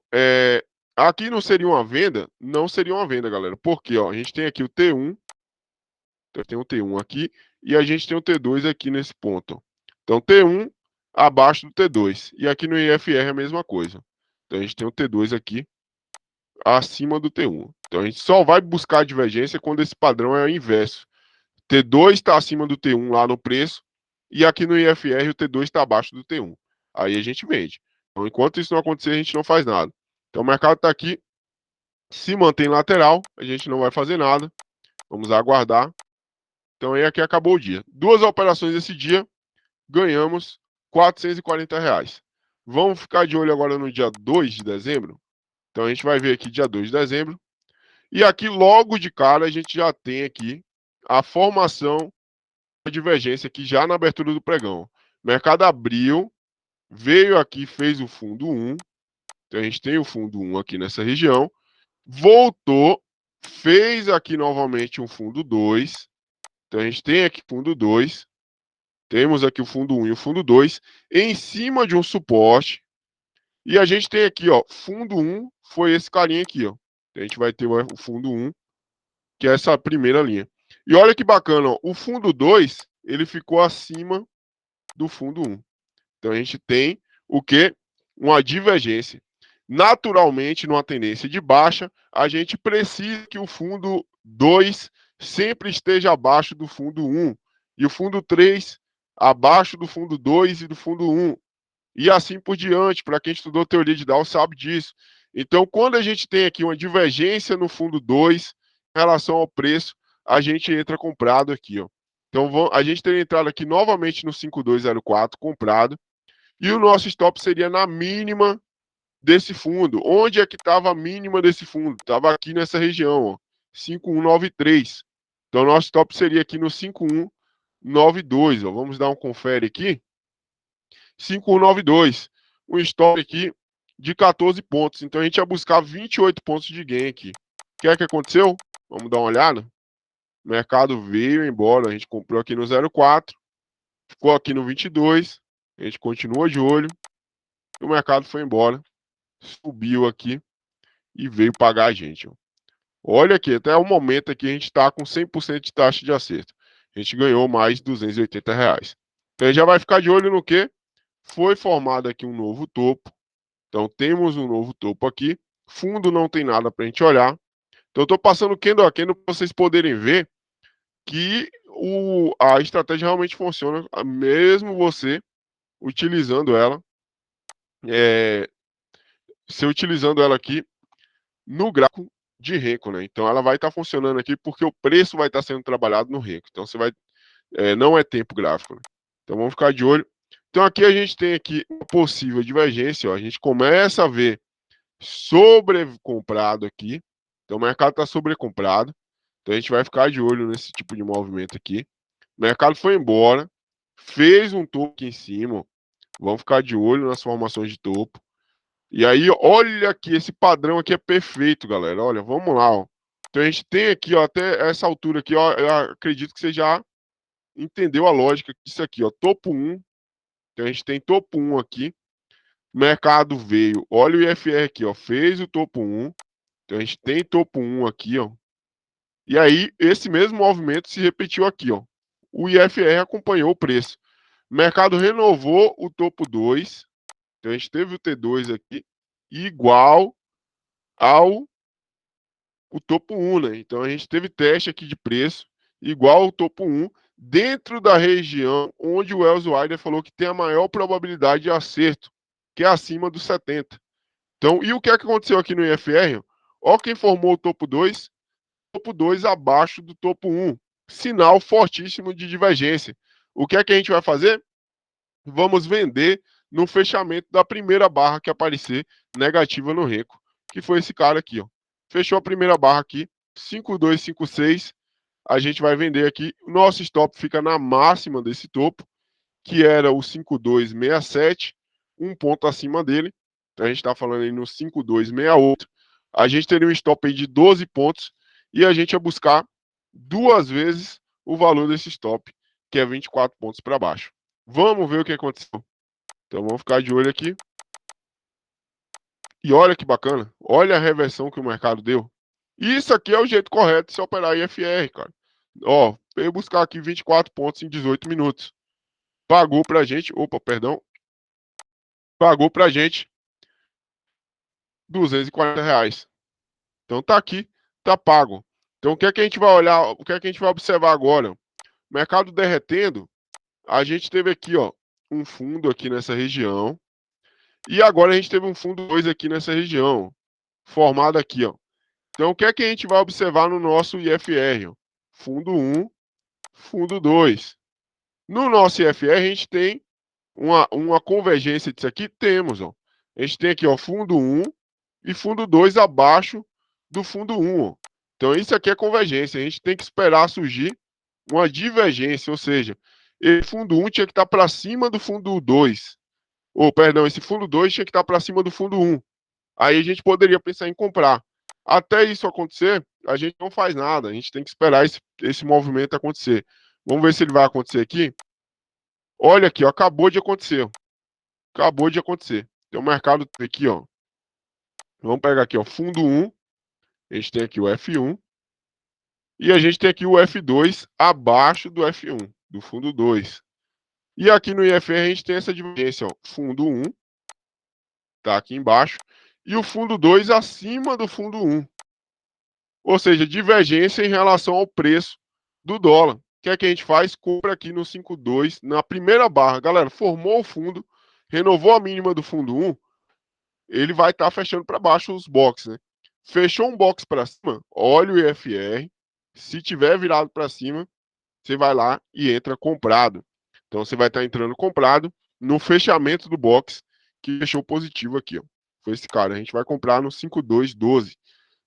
aqui não seria uma venda? Não seria uma venda, galera. Porque ó, a gente tem aqui o T1, então tem o T1 aqui, e a gente tem o T2 aqui nesse ponto. Então, T1 abaixo do T2. E aqui no IFR é a mesma coisa. Então, a gente tem o T2 aqui acima do T1. Então, a gente só vai buscar a divergência quando esse padrão é o inverso. T2 está acima do T1 lá no preço, e aqui no IFR o T2 está abaixo do T1. Aí a gente vende. Então, enquanto isso não acontecer, a gente não faz nada. Então, o mercado está aqui, se mantém lateral, a gente não vai fazer nada. Vamos aguardar. Então, aí aqui acabou o dia. Duas operações esse dia, ganhamos R$ 440. Vamos ficar de olho agora no dia 2 de dezembro. Então, a gente vai ver aqui dia 2 de dezembro. E aqui, logo de cara, a gente já tem aqui a formação da divergência aqui já na abertura do pregão. O mercado abriu, veio aqui, fez o fundo 1. Então, a gente tem o fundo 1 aqui nessa região. Voltou, fez aqui novamente um fundo 2. Então, a gente tem aqui fundo 2. Temos aqui o fundo 1 e o fundo 2 em cima de um suporte. E a gente tem aqui, ó, fundo 1 foi esse carinha aqui, ó. A gente vai ter o fundo 1, que é essa primeira linha. E olha que bacana, ó, o fundo 2, ele ficou acima do fundo 1. Então a gente tem o quê? Uma divergência. Naturalmente, numa tendência de baixa, a gente precisa que o fundo 2 sempre esteja abaixo do fundo 1, e o fundo 3 abaixo do fundo 2 e do fundo 1, e assim por diante. Para quem estudou teoria de Dow sabe disso. Então, quando a gente tem aqui uma divergência no fundo 2 em relação ao preço, a gente entra comprado aqui, ó. Então, a gente teria entrado aqui novamente no 5204 comprado, e o nosso stop seria na mínima desse fundo. Onde é que estava a mínima desse fundo? Estava aqui nessa região, ó, 5193. Então, nosso stop seria aqui no 5192. Ó. Vamos dar um confere aqui. 5192. Um stop aqui de 14 pontos. Então, a gente ia buscar 28 pontos de gain aqui. O que é que aconteceu? Vamos dar uma olhada. O mercado veio embora. A gente comprou aqui no 04. Ficou aqui no 22. A gente continua de olho. E o mercado foi embora. Subiu aqui e veio pagar a gente. Ó. Olha aqui, até o momento aqui a gente está com 100% de taxa de acerto. A gente ganhou mais R$ 280. Então, a gente já vai ficar de olho no que? Foi formado aqui um novo topo. Então, temos um novo topo aqui. Fundo não tem nada para a gente olhar. Então, eu estou passando candle a candle para vocês poderem ver que a estratégia realmente funciona, mesmo você utilizando ela, você utilizando ela aqui no gráfico de Renko, né? Então ela vai estar funcionando aqui porque o preço vai estar sendo trabalhado no Renko. Então você vai, não é tempo gráfico, né? Então vamos ficar de olho. Então aqui a gente tem aqui uma possível divergência, ó. A gente começa a ver sobrecomprado aqui. Então o mercado está sobrecomprado. Então a gente vai ficar de olho nesse tipo de movimento aqui. O mercado foi embora, fez um topo aqui em cima. Vamos ficar de olho nas formações de topo. E aí, olha aqui, esse padrão aqui é perfeito, galera. Olha, vamos lá, ó. Então a gente tem aqui, ó, até essa altura aqui, ó, eu acredito que você já entendeu a lógica disso aqui, ó, topo 1. Então a gente tem topo 1 aqui. Mercado veio, olha o IFR aqui, ó, fez o topo 1. Então a gente tem topo 1 aqui, ó. E aí esse mesmo movimento se repetiu aqui, ó. O IFR acompanhou o preço. O mercado renovou o topo 2. Então a gente teve o T2 aqui igual ao o topo 1, né? Então a gente teve teste aqui de preço igual ao topo 1 dentro da região onde o Wells Wilder falou que tem a maior probabilidade de acerto, que é acima dos 70. Então, e o que é que aconteceu aqui no IFR? Ó quem formou o topo 2 abaixo do topo 1. Sinal fortíssimo de divergência. O que é que a gente vai fazer? Vamos vender no fechamento da primeira barra que aparecer negativa no Renko, que foi esse cara aqui, ó. Fechou a primeira barra aqui, 5256, a gente vai vender aqui. Nosso stop fica na máxima desse topo, que era o 5267, um ponto acima dele. Então a gente está falando aí no 5268. A gente teria um stop aí de 12 pontos e a gente ia buscar duas vezes o valor desse stop, que é 24 pontos para baixo. Vamos ver o que aconteceu. Então vamos ficar de olho aqui. E olha que bacana. Olha a reversão que o mercado deu. Isso aqui é o jeito correto de se operar IFR, cara. Ó, veio buscar aqui 24 pontos em 18 minutos. Pagou pra gente, opa, perdão. Pagou pra gente R$ 240. Então tá aqui, tá pago. Então o que é que a gente vai olhar, o que é que a gente vai observar agora? O mercado derretendo, a gente teve aqui, ó, um fundo aqui nessa região. E agora a gente teve um fundo 2 aqui nessa região, formado aqui, ó. Então, o que é que a gente vai observar no nosso IFR? Ó? Fundo 1, fundo 2. No nosso IFR, a gente tem uma convergência disso aqui? Temos, ó. A gente tem aqui, ó, fundo 1 e fundo 2 abaixo do fundo 1. Ó. Então, isso aqui é convergência. A gente tem que esperar surgir uma divergência, ou seja, esse fundo 1 tinha que estar para cima do fundo 2. Ou, perdão, esse fundo 2 tinha que estar para cima do fundo 1. Aí a gente poderia pensar em comprar. Até isso acontecer, a gente não faz nada. A gente tem que esperar esse movimento acontecer. Vamos ver se ele vai acontecer aqui. Olha aqui, ó, acabou de acontecer. Acabou de acontecer. Tem um mercado aqui, ó. Vamos pegar aqui, ó, fundo 1. A gente tem aqui o F1. E a gente tem aqui o F2 abaixo do F1, do fundo 2. E aqui no IFR a gente tem essa divergência, ó. Fundo 1, tá aqui embaixo. E o fundo 2 acima do fundo 1. Ou seja, divergência em relação ao preço do dólar. O que é que a gente faz? Compra aqui no 5,2 na primeira barra. Galera, formou o fundo, renovou a mínima do fundo 1, ele vai estar fechando para baixo os boxes, né? Fechou um box para cima, olha o IFR. Se tiver virado para cima, você vai lá e entra comprado. Então você vai estar entrando comprado no fechamento do box que fechou positivo aqui, ó. Foi esse cara. A gente vai comprar no 5,212.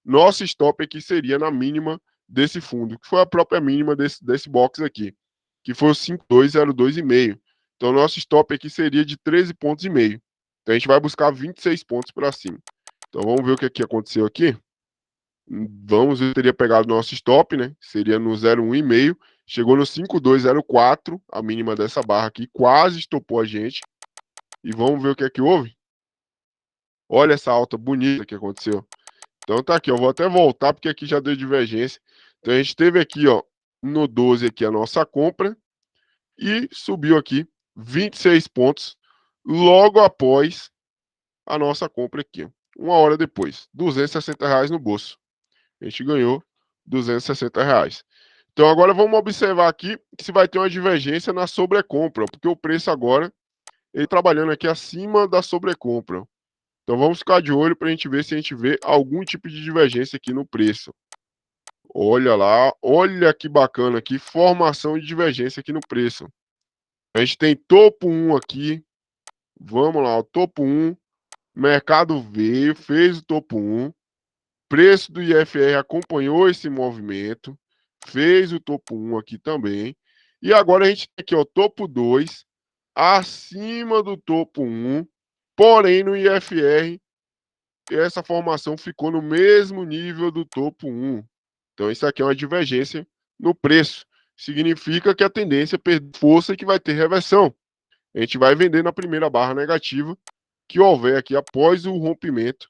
Nosso stop aqui seria na mínima desse fundo, que foi a própria mínima desse box aqui, que foi o 5,202,5. Então nosso stop aqui seria de 13,5 pontos. Então a gente vai buscar 26 pontos para cima. Então vamos ver o que aqui aconteceu aqui. Vamos ver, teria pegado nosso stop, né? Seria no 0,1,5. Chegou no 5,204, a mínima dessa barra aqui, quase estopou a gente. E vamos ver o que é que houve. Olha essa alta bonita que aconteceu. Então tá aqui, eu vou até voltar porque aqui já deu divergência. Então a gente teve aqui, ó, no 12 aqui a nossa compra e subiu aqui 26 pontos logo após a nossa compra aqui, ó. Uma hora depois, R$ 260 no bolso. A gente ganhou R$ 260. Então agora vamos observar aqui se vai ter uma divergência na sobrecompra, porque o preço agora ele trabalhando aqui acima da sobrecompra. Então vamos ficar de olho para a gente ver se a gente vê algum tipo de divergência aqui no preço. Olha lá, olha que bacana aqui, formação de divergência aqui no preço. A gente tem topo 1 aqui. Vamos lá, o topo 1. Mercado veio, fez o topo 1. Preço do IFR acompanhou esse movimento, fez o topo 1 aqui também. E agora a gente tem aqui, ó, topo 2, acima do topo 1, porém no IFR, essa formação ficou no mesmo nível do topo 1. Então isso aqui é uma divergência no preço. Significa que a tendência perde força e que vai ter reversão. A gente vai vender na primeira barra negativa que houver aqui após o rompimento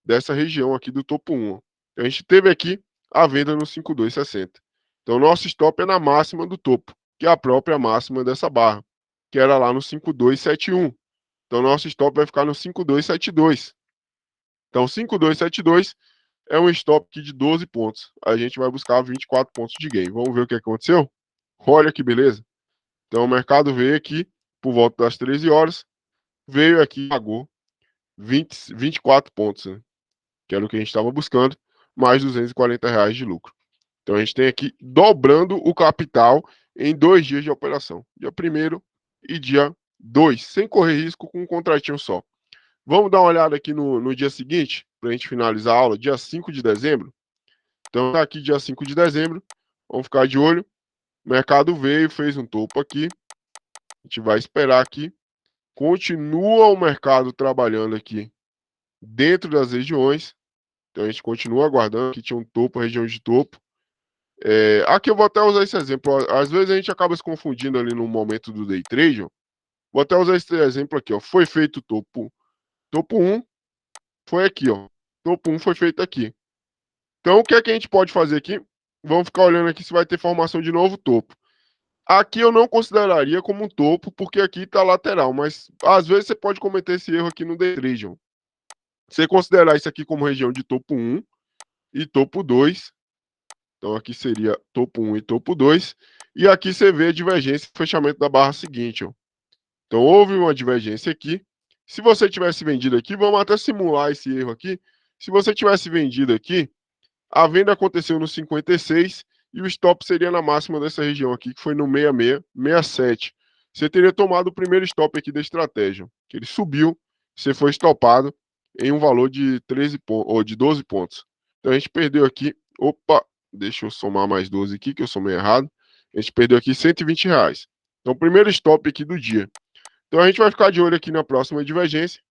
dessa região aqui do topo 1. Então, a gente teve aqui a venda no 5,260. Então, nosso stop é na máxima do topo, que é a própria máxima dessa barra, que era lá no 5,271. Então, nosso stop vai ficar no 5,272. Então, 5,272 é um stop aqui de 12 pontos. A gente vai buscar 24 pontos de gain. Vamos ver o que aconteceu? Olha que beleza. Então, o mercado veio aqui por volta das 13 horas, veio aqui e pagou 24 pontos, né? Que era o que a gente estava buscando, mais R$ 240 de lucro. Então a gente tem aqui dobrando o capital em 2 dias de operação. Dia 1º e dia 2, sem correr risco com um contratinho só. Vamos dar uma olhada aqui no dia seguinte, para a gente finalizar a aula, dia 5 de dezembro. Então tá aqui dia 5 de dezembro, vamos ficar de olho. O mercado veio, fez um topo aqui. A gente vai esperar aqui. Continua o mercado trabalhando aqui dentro das regiões. Então a gente continua aguardando. Aqui tinha um topo, região de topo. Aqui eu vou até usar esse exemplo. Às vezes a gente acaba se confundindo ali no momento do day trade. Ó. Vou até usar esse exemplo aqui. Ó. Foi feito topo 1, foi aqui. Ó. Topo 1 foi feito aqui. Então o que é que a gente pode fazer aqui? Vamos ficar olhando aqui se vai ter formação de novo topo. Aqui eu não consideraria como um topo, porque aqui está lateral. Mas às vezes você pode cometer esse erro aqui no day trade. Ó. Você considerar isso aqui como região de topo 1 e topo 2. Então aqui seria topo 1 e topo 2. E aqui você vê a divergência e fechamento da barra seguinte. Ó. Então houve uma divergência aqui. Se você tivesse vendido aqui, vamos até simular esse erro aqui. Se você tivesse vendido aqui, a venda aconteceu no 56 e o stop seria na máxima dessa região aqui, que foi no 66, 67. Você teria tomado o primeiro stop aqui da estratégia, que ele subiu, você foi stopado em um valor de 13 pontos, ou de 12 pontos. Então a gente perdeu aqui, opa, deixa eu somar mais 12 aqui, que eu somei errado. A gente perdeu aqui R$ 120. Então, primeiro stop aqui do dia. Então, a gente vai ficar de olho aqui na próxima divergência.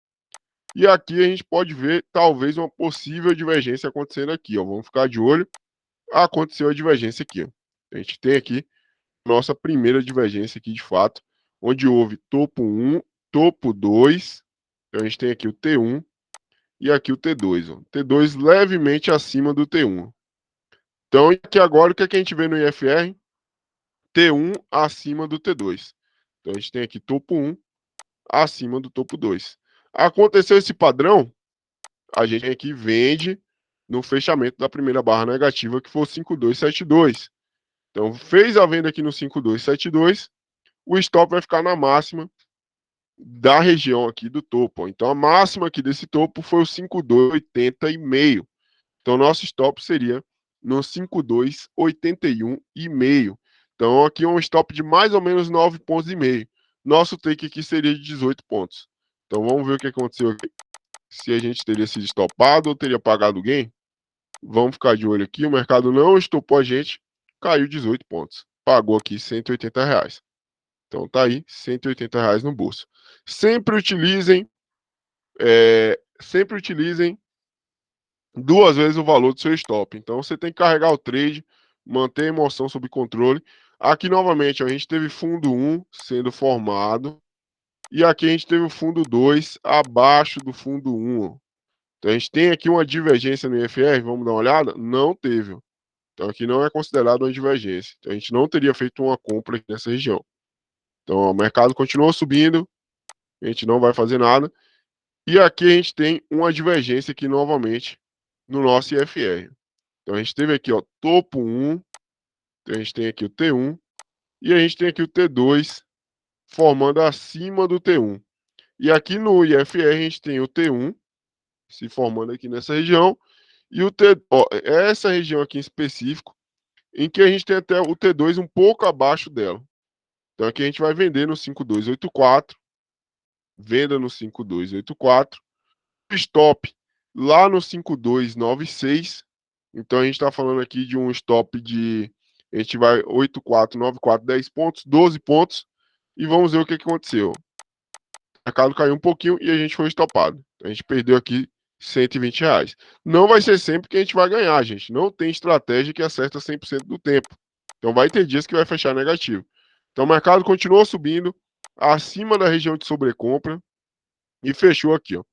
E aqui a gente pode ver, talvez, uma possível divergência acontecendo aqui. Ó. Vamos ficar de olho. Aconteceu a divergência aqui. Ó. A gente tem aqui nossa primeira divergência aqui, de fato, onde houve topo 1, topo 2. Então, a gente tem aqui o T1 e aqui o T2. Ó. T2 levemente acima do T1. Então, aqui agora, o que, é que a gente vê no IFR? T1 acima do T2. Então, a gente tem aqui topo 1 acima do topo 2. Aconteceu esse padrão, a gente aqui vende no fechamento da primeira barra negativa, que for 5272. Então, fez a venda aqui no 5272, o stop vai ficar na máxima da região aqui do topo. Então, a máxima aqui desse topo foi o 5280,5. Então, nosso stop seria no 5281,5. Então, aqui é um stop de mais ou menos 9,5 pontos. Nosso take aqui seria de 18 pontos. Então, vamos ver o que aconteceu aqui. Se a gente teria sido stopado ou teria pagado o gain. Vamos ficar de olho aqui. O mercado não estopou a gente. Caiu 18 pontos. Pagou aqui R$ 180. Então, tá aí, R$ 180 no bolso. Sempre utilizem duas vezes o valor do seu stop. Então você tem que carregar o trade, manter a emoção sob controle. Aqui novamente a gente teve fundo 1 sendo formado e aqui a gente teve o fundo 2 abaixo do fundo 1. Então a gente tem aqui uma divergência no IFR, vamos dar uma olhada? Não teve. Então aqui não é considerado uma divergência. Então a gente não teria feito uma compra aqui nessa região. Então o mercado continuou subindo, a gente não vai fazer nada. E aqui a gente tem uma divergência aqui novamente no nosso IFR. Então a gente teve aqui, ó, topo 1, então a gente tem aqui o T1 e a gente tem aqui o T2 formando acima do T1. E aqui no IFR a gente tem o T1 se formando aqui nessa região e o T, ó, essa região aqui em específico, em que a gente tem até o T2 um pouco abaixo dela. Então aqui a gente vai vender no 5284, venda no 5284, stop lá no 5296. Então a gente está falando aqui de um stop de. A gente vai 8,4, 9,4, 10 pontos, 12 pontos. E vamos ver o que aconteceu. O mercado caiu um pouquinho e a gente foi estopado. A gente perdeu aqui R$ 120. Não vai ser sempre que a gente vai ganhar, gente. Não tem estratégia que acerta 100% do tempo. Então vai ter dias que vai fechar negativo. Então o mercado continuou subindo acima da região de sobrecompra e fechou aqui, ó.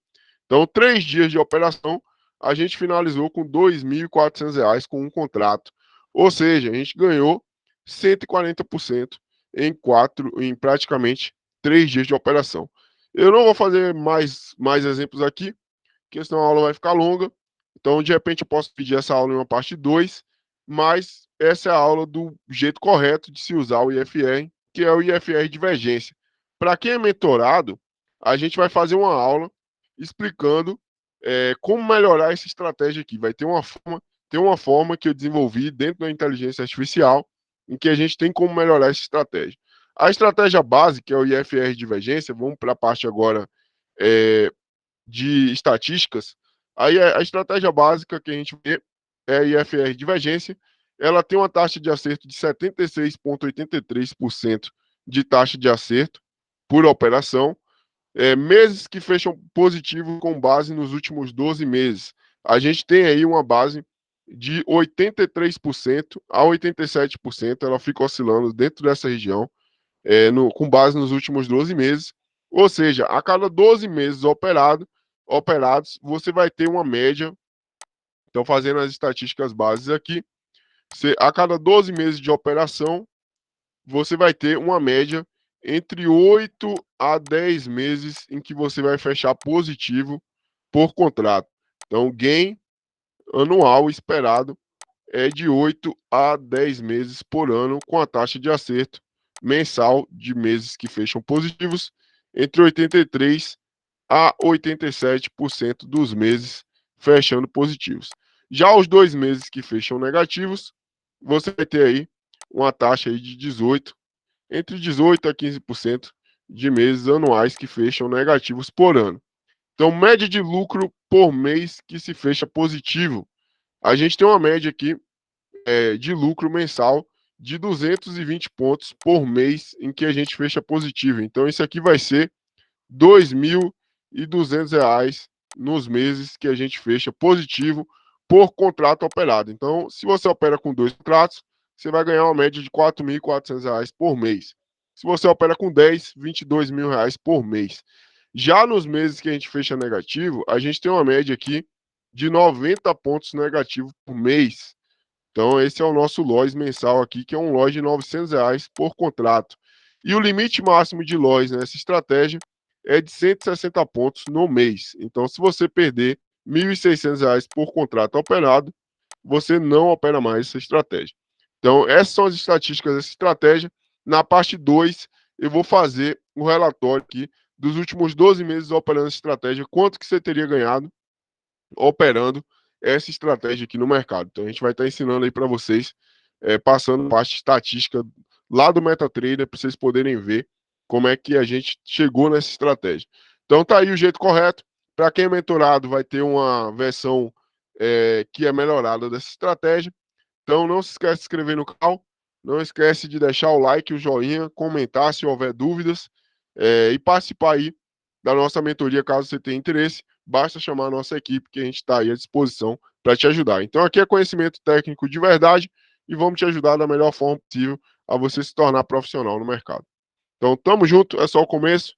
Então, 3 dias de operação, a gente finalizou com R$ 2.400 com um contrato. Ou seja, a gente ganhou 140% em praticamente 3 dias de operação. Eu não vou fazer mais exemplos aqui, porque senão a aula vai ficar longa. Então, de repente, eu posso pedir essa aula em uma parte 2, mas essa é a aula do jeito correto de se usar o IFR, que é o IFR divergência. Para quem é mentorado, a gente vai fazer uma aula explicando como melhorar essa estratégia aqui. Vai ter uma forma que eu desenvolvi dentro da inteligência artificial, em que a gente tem como melhorar essa estratégia. A estratégia básica, que é o IFR divergência, vamos para a parte agora de estatísticas. Aí a estratégia básica que a gente vê é a IFR divergência. Ela tem uma taxa de acerto de 76,83% de taxa de acerto por operação. Meses que fecham positivo com base nos últimos 12 meses. A gente tem aí uma base de 83% a 87%, ela fica oscilando dentro dessa região, com base nos últimos 12 meses. Ou seja, a cada 12 meses operados, você vai ter uma média. Então, fazendo as estatísticas bases aqui, a cada 12 meses de operação, você vai ter uma média entre 8 a 10 meses em que você vai fechar positivo por contrato. Então, o gain anual esperado é de 8 a 10 meses por ano, com a taxa de acerto mensal de meses que fecham positivos entre 83 a 87% dos meses fechando positivos. Já os 2 meses que fecham negativos, você vai ter aí uma taxa aí de entre 18 a 15% de meses anuais que fecham negativos por ano. Então, média de lucro por mês que se fecha positivo. A gente tem uma média aqui de lucro mensal de 220 pontos por mês em que a gente fecha positivo. Então, isso aqui vai ser R$ 2.200 nos meses que a gente fecha positivo por contrato operado. Então, se você opera com 2 contratos, você vai ganhar uma média de R$ 4.400 por mês. Se você opera com 10, R$ 22.000 por mês. Já nos meses que a gente fecha negativo, a gente tem uma média aqui de 90 pontos negativos por mês. Então, esse é o nosso loss mensal aqui, que é um loss de R$ 900 por contrato. E o limite máximo de loss nessa estratégia é de 160 pontos no mês. Então, se você perder R$ 1.600 por contrato operado, você não opera mais essa estratégia. Então, essas são as estatísticas dessa estratégia. Na parte 2, eu vou fazer um relatório aqui dos últimos 12 meses operando essa estratégia, quanto que você teria ganhado operando essa estratégia aqui no mercado. Então, a gente vai estar ensinando aí para vocês, passando parte estatística lá do MetaTrader, para vocês poderem ver como é que a gente chegou nessa estratégia. Então, tá aí o jeito correto. Para quem é mentorado, vai ter uma versão que é melhorada dessa estratégia. Então, não se esquece de se inscrever no canal, não esquece de deixar o like, o joinha, comentar se houver dúvidas e participar aí da nossa mentoria, caso você tenha interesse. Basta chamar a nossa equipe que a gente está aí à disposição para te ajudar. Então, aqui é conhecimento técnico de verdade e vamos te ajudar da melhor forma possível a você se tornar profissional no mercado. Então, tamo junto, é só o começo.